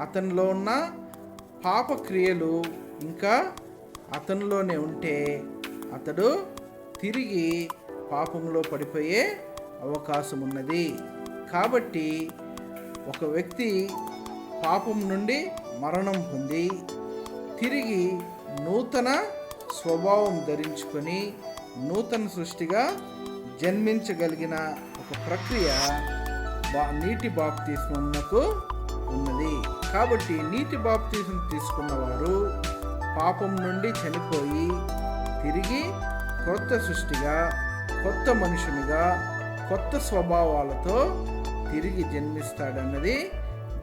అతనిలో ఉన్న పాప క్రియలు ఇంకా అతనిలోనే ఉంటే అతడు తిరిగి పాపంలో పడిపోయే అవకాశం ఉన్నది. కాబట్టి ఒక వ్యక్తి పాపం నుండి మరణం పొంది తిరిగి నూతన స్వభావం ధరించుకొని నూతన సృష్టిగా జన్మించగలిగిన ఒక ప్రక్రియ నీటి బాప్తిస్మమునకు ఉన్నది. కాబట్టి నీటి బాప్తిస్మం తీసుకున్నవారు పాపం నుండి చనిపోయి తిరిగి కొత్త సృష్టిగా, కొత్త మనుషునిగా, కొత్త స్వభావాలతో తిరిగి జన్మిస్తాడన్నది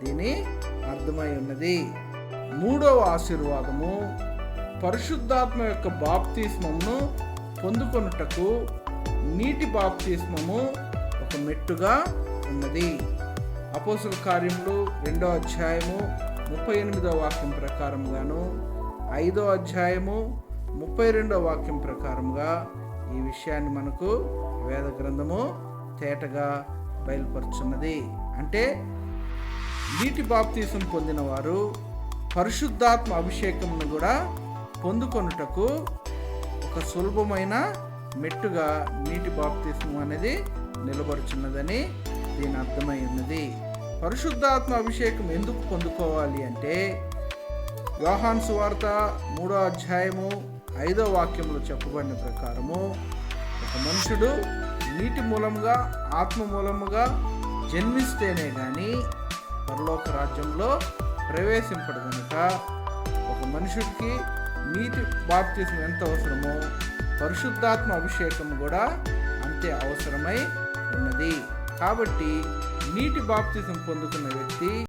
దీని అర్థమై ఉన్నది. మూడవ ఆశీర్వాదము, పరిశుద్ధాత్మ యొక్క బాప్తిస్మమును పొందుకొనుటకు నీటి బాప్తిస్మము ఒక మెట్టుగా ఉన్నది. అపోస్తలుల కార్యములు 2వ అధ్యాయము 38వ వాక్యం ప్రకారంగాను 5వ అధ్యాయము 32వ వాక్యం ప్రకారంగా ఈ విషయాన్ని మనకు వేద గ్రంథము తేటగా బయలుపరుచున్నది. అంటే నీటి బాప్తిసం పొందిన వారు పరిశుద్ధాత్మ అభిషేకమును కూడా పొందుకొనుటకు ఒక సులభమైన మెట్టుగా నీటి బాప్తిసం అనేది నిలబడుచున్నదని దీని అర్థమై ఉన్నది. పరిశుద్ధాత్మ అభిషేకం ఎందుకు పొందుకోవాలి అంటే యోహాను సువార్త 3వ అధ్యాయము 5వ వాక్యంలో చెప్పబడిన ప్రకారము ఒక మనుషుడు నీటి మూలముగా, ఆత్మ మూలముగా జన్మిస్తేనే కానీ పరలోక రాజ్యంలో ప్రవేశింపడు కనుక ఒక మనుషుడికి నీటి బాప్తిసం ఎంత అవసరమో పరిశుద్ధాత్మ అభిషేకం కూడా అంతే అవసరమై ఉన్నది. కాబట్టి నీటి బాప్తిసం పొందుకున్న వ్యక్తి